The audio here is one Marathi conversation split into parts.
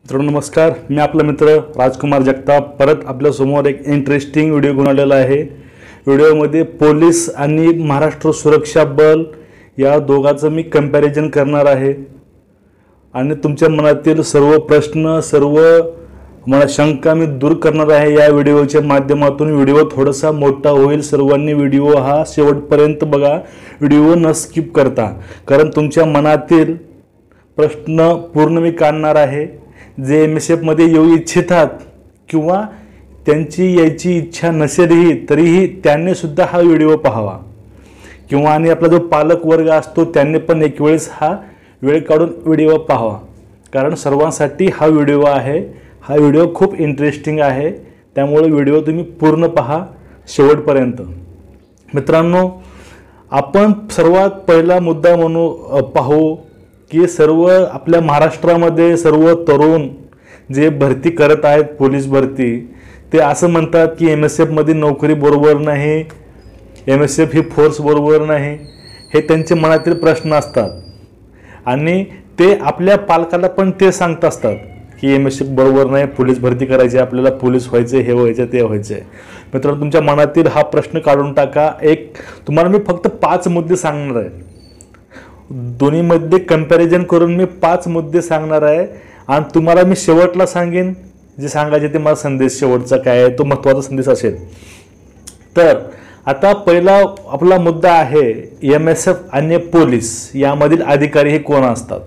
मित्रांनो नमस्कार, मी आपला मित्र राजकुमार जगताप परत आपल्या समोर एक इंटरेस्टिंग व्हिडिओ घेऊन आलेला आहे। व्हिडिओमध्ये पोलीस आणि महाराष्ट्र सुरक्षा बल या दोघांचं मी कंपॅरिझन करणार आहे आणि तुमच्या मनातील सर्व प्रश्न सर्व मला शंका मी दूर करणार आहे या व्हिडिओच्या माध्यमातून। व्हिडिओ थोडासा मोठा होईल, सर्वांनी व्हिडिओ हा शेवटपर्यंत बघा, व्हिडिओ न स्किप करता, कारण तुमच्या मनातील प्रश्न पूर्ण मी काढणार आहे। जे MSF मध्ये येऊ इच्छितात किंवा त्यांची यायची इच्छा नसेलही तरीही त्यांनी सुद्धा हा व्हिडिओ पाहावा, किंवा आणि आपला जो पालक वर्ग असतो त्यांनी पण एक वेळेस हा वेळ काढून व्हिडिओ पाहावा, कारण सर्वांसाठी हा व्हिडिओ आहे। हा व्हिडिओ खूप इंटरेस्टिंग आहे, त्यामुळे व्हिडिओ तुम्ही पूर्ण पहा शेवटपर्यंत। मित्रांनो, आपण सर्वात पहिला मुद्दा पाहू की सर्व आपल्या महाराष्ट्रामध्ये सर्व तरुण जे भरती करत आहेत, पोलीस भरती, ते असं म्हणतात की MSF मध्ये नोकरी बरोबर नाही, MSF ही फोर्स बरोबर नाही, हे त्यांच्या मनातील प्रश्न असतात आणि ते आपल्या पालकाला पण ते सांगत असतात की MSF बरोबर नाही, पोलीस भरती करायची, आपल्याला पोलीस व्हायचे, हे व्हायचे ते व्हायचे। मित्रांनो, तुमच्या मनातील हा प्रश्न काढून टाका। तुम्हाला मी फक्त 5 मुद्दे सांगणार आहे, दोन्हीमध्ये कंपॅरिझन करून मी 5 मुद्दे सांगणार आहे आणि तुम्हाला मी शेवटला सांगेन जे सांगायचे ते मला संदेश शेवटचा काय आहे तो महत्त्वाचा संदेश असेल। तर आता पहिला आपला मुद्दा आहे MSF आणि पोलीस यामधील अधिकारी हे कोण असतात।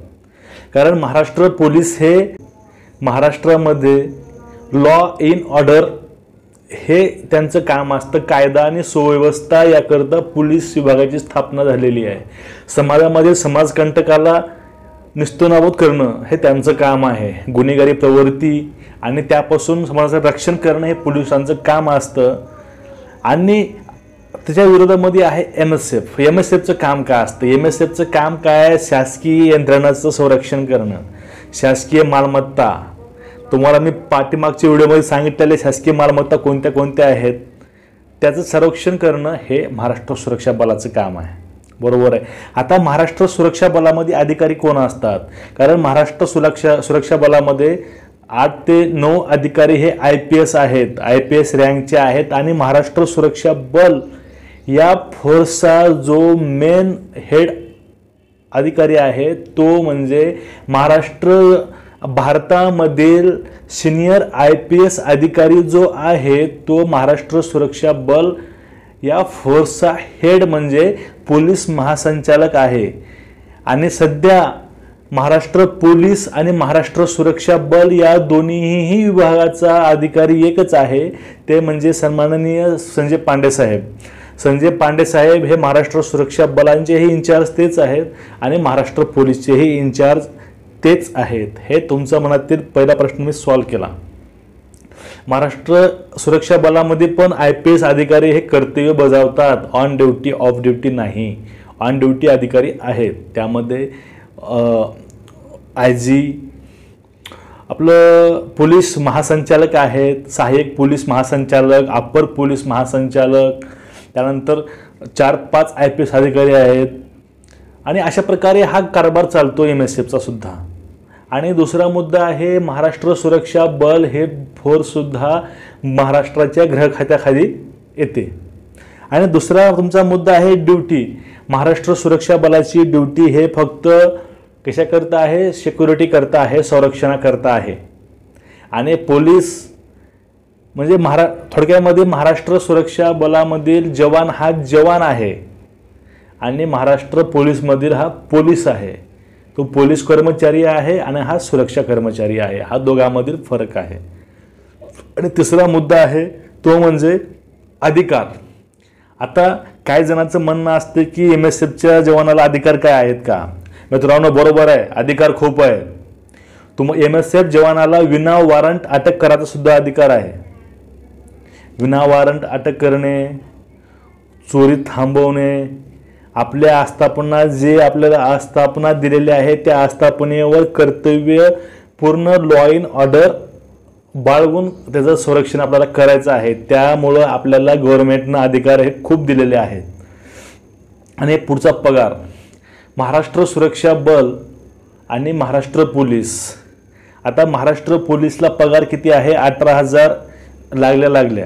कारण महाराष्ट्र पोलीस हे महाराष्ट्रामध्ये लॉ इन ऑर्डर हे त्यांचं काम असतं, कायदा आणि सुव्यवस्था याकरता पोलीस विभागाची स्थापना झालेली आहे। समाजामध्ये समाजकंटकाला निस्तनाबूत करणं हे त्यांचं काम आहे, गुन्हेगारी प्रवृत्ती आणि त्यापासून समाजाचं रक्षण करणं हे पोलिसांचं काम असतं। आणि त्याच्या विरोधामध्ये आहे MSF। MSFचं काम काय असतं? MSFचं काम काय आहे? शासकीय यंत्रणाचं संरक्षण करणं, शासकीय मालमत्ता, तुम्हाला मी पाठीमागच्या व्हिडिओमध्ये सांगितलेले शासकीय मालमत्ता कोणत्या कोणत्या आहेत त्याचं संरक्षण करणं हे महाराष्ट्र सुरक्षा बलाचं काम आहे, बरोबर आहे। आता महाराष्ट्र सुरक्षा बलामध्ये अधिकारी कोण असतात? कारण महाराष्ट्र सुरक्षा बलामध्ये 8 ते 9 अधिकारी हे IPS आहेत, IPS रँकचे आहेत आणि महाराष्ट्र सुरक्षा बल या फोर्सचा जो मेन हेड अधिकारी आहे तो म्हणजे भारतामधील सिनियर IPS अधिकारी जो आहे तो महाराष्ट्र सुरक्षा बल या फोर्सचा हेड म्हणजे पोलीस महासंचालक आहे। आणि सध्या महाराष्ट्र पोलीस आणि महाराष्ट्र सुरक्षा बल या दोन्हीही विभागाचा अधिकारी एकच आहे, ते म्हणजे सन्माननीय संजय पांडे साहेब। संजय पांडे साहेब हे महाराष्ट्र सुरक्षा बलांचेही इंचार्ज तेच आहेत आणि महाराष्ट्र पोलीसचेही इंचार्ज तेच आहेत। हे तुमच्या मनातील पहिला प्रश्न मी सॉल्व केला। महाराष्ट्र सुरक्षा बलामध्ये पण IPS अधिकारी हे कर्तव्य बजावतात, ऑन ड्युटी ऑफ ड्युटी नाही, ऑन ड्युटी अधिकारी आहेत। त्यामध्ये IG आपलं पोलीस महासंचालक आहेत, सहाय्यक पोलीस महासंचालक, अप्पर पोलीस महासंचालक, त्यानंतर 4-5 IPS अधिकारी आहेत आणि अशा प्रकारे हा कारभार चालतो MSFचा सुद्धा। आणि दुसरा मुद्दा आहे महाराष्ट्र सुरक्षा बल हे फोर्स सुद्धा महाराष्ट्राच्या गृह खात्याखाली येते। आणि दुसरा तुमचा मुद्दा आहे ड्युटी। महाराष्ट्र सुरक्षा बलाची ड्युटी हे फक्त कशाकरता आहे? सिक्युरिटी करता आहे, संरक्षणाकरता आहे। आणि पोलीस म्हणजे थोडक्यामध्ये महाराष्ट्र सुरक्षा बलामधील जवान हा जवान आहे आणि महाराष्ट्र पोलीसमधील हा पोलीस आहे, तो पोलीस कर्मचारी आहे आणि हा सुरक्षा कर्मचारी आहे, हा दोघांमधील फरक आहे। आणि तिसरा मुद्दा आहे तो म्हणजे अधिकार। आता काही जणांचं म्हणणं असते की MSFच्या जवानाला अधिकार काय आहेत का? मित्रांनो, बरोबर आहे, अधिकार खूप आहे। MSF जवानाला विना वॉरंट अटक करायचा सुद्धा अधिकार आहे। विना वॉरंट अटक करणे, चोरी थांबवणे, आपल्या आस्थापना जे आपल्याला आस्थापना दिलेली आहे त्या आस्थापनेवर कर्तव्य पूर्ण लॉ इन ऑर्डर बाळगून त्याचं संरक्षण आपल्याला करायचं आहे। त्यामुळे आपल्याला गव्हर्नमेंटने अधिकार हे खूप दिलेले आहेत। आणि पुढचा पगार, महाराष्ट्र सुरक्षा बल आणि महाराष्ट्र पोलीस आता महाराष्ट्र पोलीसला पगार किती आहे? 18,000 लागल्या.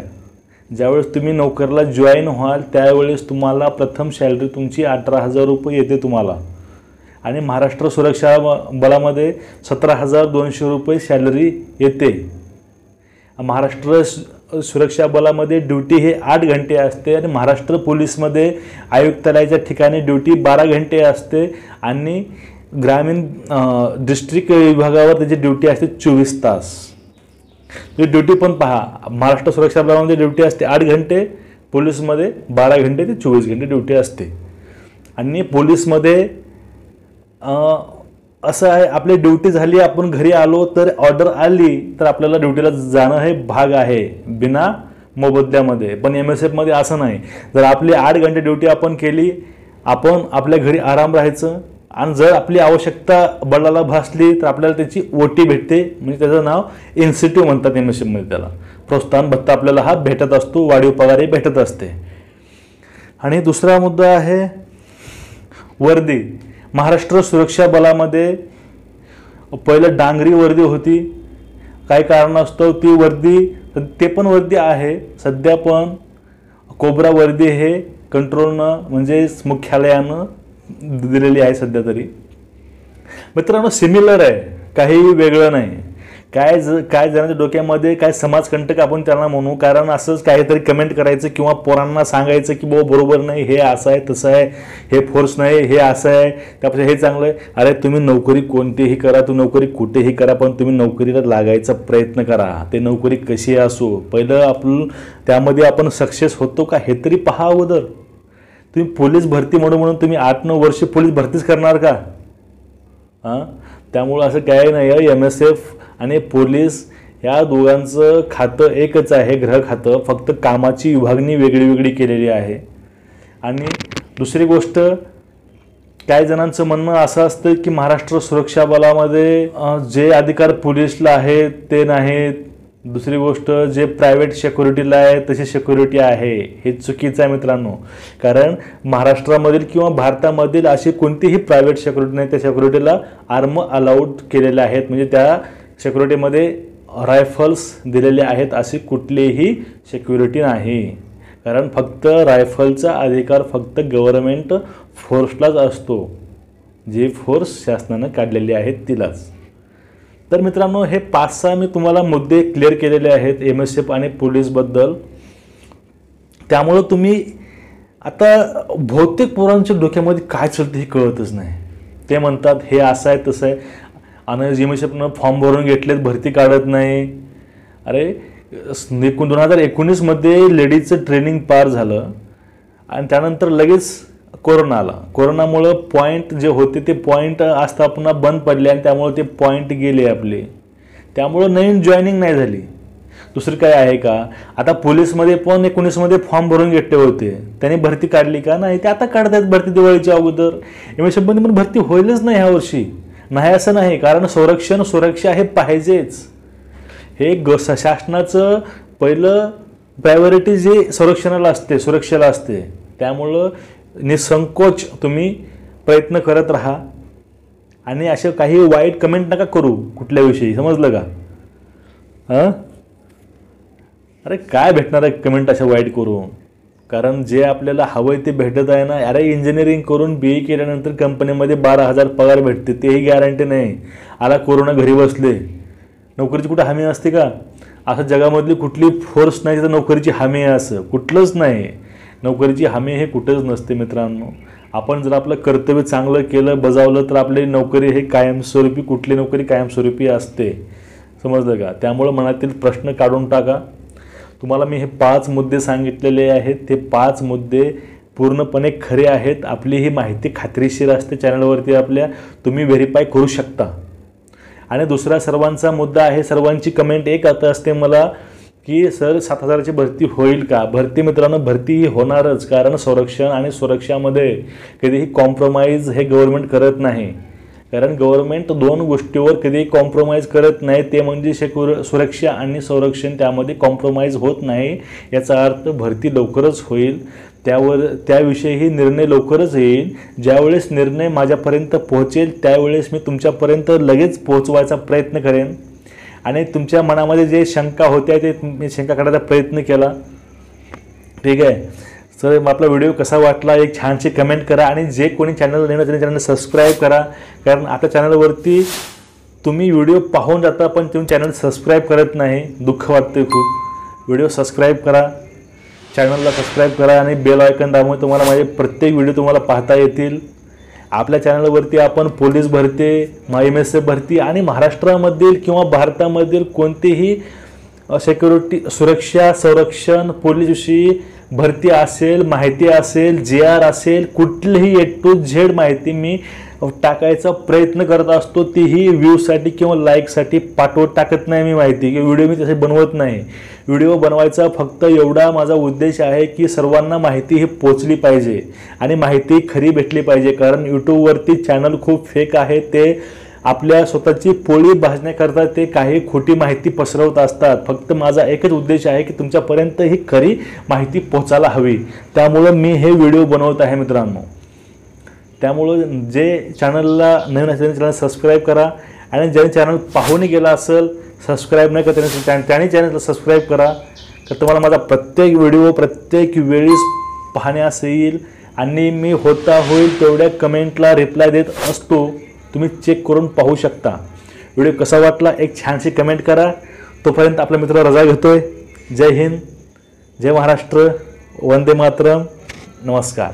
ज्यावेळेस तुम्ही नोकरीला जॉईन व्हाल त्यावेळेस तुम्हाला प्रथम सॅलरी तुमची 18,000 रुपये येते तुम्हाला. आणि महाराष्ट्र सुरक्षा बलामध्ये 17,200 रुपये सॅलरी येते. महाराष्ट्र सुरक्षा बलामध्ये ड्युटी हे 8 घंटे असते आणि महाराष्ट्र पोलीसमध्ये आयुक्तालयाच्या ठिकाणी ड्युटी 12 घंटे असते आणि ग्रामीण डिस्ट्रिक्ट विभागावर त्याची ड्युटी असते 24 तास. ही ड्युटी पण पहा, महाराष्ट्र सुरक्षा बलामध्ये ड्युटी असते 8 घंटे, पोलीसमध्ये 12 घंटे ते 24 घंटे ड्युटी असते. आणि पोलीसमध्ये असं आहे, आपली ड्युटी झाली, आपण घरी आलो तर ऑर्डर आली तर आपल्याला ड्युटीला जाणं हे भाग आहे बिना मोबदल्यामध्ये. पण MSFमध्ये असं नाही. जर आपली 8 घंटे ड्युटी आपण केली, आपण आपल्या घरी आराम राहायचं आणि जर आपली आवश्यकता बळाला भासली तर आपल्याला त्याची OT भेटते. म्हणजे त्याचं नाव इन्सेंटिव्ह म्हणतात MSFमध्ये, त्याला प्रोत्साहन भत्ता आपल्याला हा भेटत असतो, वाढीव पगारही भेटत असते. आणि दुसरा मुद्दा आहे वर्दी. महाराष्ट्र सुरक्षा बलामध्ये पहिलं डांगरी वर्दी होती, काही कारणास्तव ती वर्दी, ते पण वर्दी आहे सध्या, पण कोब्रा वर्दी हे कंट्रोलनं म्हणजे मुख्यालयानं दिलेली आहे सध्या तरी. मित्रांनो, सिमिलर आहे, काही वेगळं नाही. काय जणांच्या डोक्यामध्ये काय समाजकंटक आपण त्यांना म्हणू, कारण असंच काहीतरी कमेंट करायचं किंवा पोरांना सांगायचं की बरोबर नाही, हे असं आहे तसं आहे, हे फोर्स नाही, हे असं आहे त्यापेक्षा हे चांगलं आहे. अरे तुम्ही नोकरी कोणतीही करा, तुम्ही नोकरी कुठेही करा, पण तुम्ही नोकरीला लागायचा प्रयत्न करा. ते नोकरी कशी असो, पहिलं आपण त्यामध्ये आपण सक्सेस होतो का हे तरी पहा अगोदर. तुम्ही पोलीस भरती म्हणून तुम्ही 8-9 वर्ष पोलीस भरतीच करणार का? त्यामुळं असं काही नाही. MSF आणि पोलीस या दोघांचं खातं एकच आहे, गृह खातं, फक्त कामाची विभागणी वेगळी केलेली आहे. आणि दुसरी गोष्ट, काही जणांचं म्हणणं असं असतं की महाराष्ट्र सुरक्षा बलामध्ये जे अधिकार पोलीसला आहेत ते नाहीत. दुसरी गोष्ट, जे प्रायव्हेट सिक्युरिटीला आहे तशी सिक्युरिटी आहे. हे चुकीचं आहे मित्रांनो, कारण महाराष्ट्रामधील किंवा भारतामधील अशी कोणतीही प्रायव्हेट सिक्युरिटी नाही, त्या सिक्युरिटीला आर्म अलाउड केलेले आहेत. म्हणजे त्या सिक्युरिटीमध्ये रायफल्स दिलेले आहेत, अशी कुठलीही सिक्युरिटी नाही. कारण फक्त रायफलचा अधिकार फक्त गव्हर्नमेंट फोर्सलाच असतो, जे फोर्स शासनानं काढलेले आहेत तिलाच. तर मित्रांनो, हे 5-6 मी तुम्हाला मुद्दे क्लिअर केलेले आहेत MSF आणि पोलीसबद्दल. त्यामुळं तुम्ही आता बहुतेक पोरांच्या डोक्यामध्ये काय चालतं हे कळतच नाही. ते म्हणतात हे असं आहे तसं आहे, आणि MSFनं फॉर्म भरून घेतलेत, भरती काढत नाही. अरे 2019मध्ये लेडीजचं ट्रेनिंग पार झालं आणि त्यानंतर लगेच कोरोना आला. कोरोनामुळं पॉईंट जे होते ते पॉईंट आस्थापना बंद पडले आणि त्यामुळे ते पॉईंट गेले आपले. त्यामुळं नवीन जॉईनिंग नाही झाली. दुसरं काय आहे का? आता पोलीसमध्ये पण 19मध्ये फॉर्म भरून घेतले होते, त्यांनी भरती काढली का? नाही. ते आता काढतात भरती दिवाळीच्या अगोदर. MSFमध्ये पण भरती होईलच नाही ह्या वर्षी. नाही असं नाही, कारण संरक्षण सुरक्षा हे पाहिजेच. हे शासनाचं पहिलं प्रायोरिटी जे संरक्षणाला असते, सुरक्षेला असते. त्यामुळं निसंकोच तुम्ही प्रयत्न करत राहा आणि असे काही वाईट कमेंट नका करू कुठल्याविषयी, समजलं का? अरे काय भेटणार आहे कमेंट अशा वाईट करून? कारण जे आपल्याला हवं आहे ते भेटत आहे ना. अरे इंजिनिअरिंग करून BE केल्यानंतर कंपनीमध्ये 12,000 पगार भेटते, तेही गॅरंटी नाही. आला कोरोना, घरी बसले, नोकरीची कुठं हमी असते का? असं जगामधली कुठली फोर्स नाही तर नोकरीची हमी आहे असं कुठलंच नाही. नोकरीची हमी हे कुठंच नसते मित्रांनो. आपण जर आपलं कर्तव्य चांगलं केलं, बजावलं तर आपली नोकरी हे कायमस्वरूपी, कुठली नोकरी कायमस्वरूपी असते, समजलं का? त्यामुळं मनातील प्रश्न काढून टाका. तुम्हाला मी हे 5 मुद्दे सांगितलेले आहेत, ते 5 मुद्दे पूर्णपणे खरे आहेत. आपली ही माहिती खात्रीशीर असते चॅनलवरती आपल्या, तुम्ही व्हेरीफाय करू शकता. आणि दुसरा सर्वांचा मुद्दा आहे, सर्वांची कमेंट एक आता असते मला की सर 7,000ची भरती होईल का? भरती मित्रांनो, भरती ही होणारच, कारण संरक्षण आणि सुरक्षामध्ये कधीही कॉम्प्रोमाइज हे गव्हर्नमेंट करत नाही. कारण गव्हर्नमेंट 2 गोष्टीवर कधीही कॉम्प्रोमाइज करत नाही, ते म्हणजे सुरक्षा आणि संरक्षण, त्यामध्ये कॉम्प्रोमाइज होत नाही. याचा अर्थ भरती लवकरच होईल, त्याविषयीही निर्णय लवकरच येईल. ज्यावेळेस निर्णय माझ्यापर्यंत पोहोचेल त्यावेळेस मी तुमच्यापर्यंत लगेच पोहोचवायचा प्रयत्न करेन. आणि तुमच्या मनामध्ये जे शंका होत्या ते मी शंका काढायचा प्रयत्न केला. ठीक आहे. तर आपला व्हिडिओ कसा वाटला एक छानशी कमेंट करा आणि जे कोणी चॅनल नवीन त्यांनी चॅनल सबस्क्राईब करा. कारण आपल्या चॅनलवरती तुम्ही व्हिडिओ पाहून जाता पण तुम्ही चॅनल सबस्क्राईब करत नाही. दुःख वाटते खूप. व्हिडिओ सबस्क्राईब करा, चॅनलला सबस्क्राईब करा आणि बेल आयकॉन दाबून तुम्हाला माझे प्रत्येक व्हिडिओ तुम्हाला पाहता येतील. आपल्या चॅनलवरती आपण पोलीस भरती, MSF भरती आणि महाराष्ट्रामधील किंवा भारतामधील कोणतीही सिक्युरिटी, सुरक्षा, संरक्षण, पोलीसविषयी भरती असेल, माहिती असेल, JR असेल, कुठलीही A to Z माहिती मी टाकायचा प्रयत्न करत असतो. तीही व्ह्यूसाठी किंवा लाईकसाठी टाकत नाही मी माहिती किंवा व्हिडिओ मी तसे बनवत नाही. व्हिडिओ बनवायचा फक्त एवढा माझा उद्देश आहे की सर्वांना माहिती ही पोचली पाहिजे आणि माहिती खरी भेटली पाहिजे. कारण यूट्यूबवरती चॅनल खूप फेक आहे. ते आपल्या स्वतःची पोळी भाजण्याकरता ते काही खोटी माहिती पसरवत असतात. फक्त माझा एकच उद्देश आहे की तुमच्यापर्यंत ही खरी माहिती पोचायला हवी. त्यामुळं मी हे व्हिडिओ बनवत आहे मित्रांनो. त्यामुळं जे चॅनलला नवीन असेल चॅनल सबस्क्राईब करा आणि ज्याने चॅनल पाहून गेला असेल सबस्क्राईब नाही करता त्याने चॅनलला सबस्क्राईब करा. तर तुम्हाला माझा प्रत्येक व्हिडिओ प्रत्येक वेळीस पाहण्यास येईल आणि मी होईल तेवढ्या कमेंटला रिप्लाय देत असतो. तुम्ही चेक करून पाहू शकता. व्हिडिओ कसा वाटला एक छानशी कमेंट करा. तोपर्यंत आपला मित्र रजा घेतोय. जय हिंद, जय महाराष्ट्र, वंदे मातरम, नमस्कार.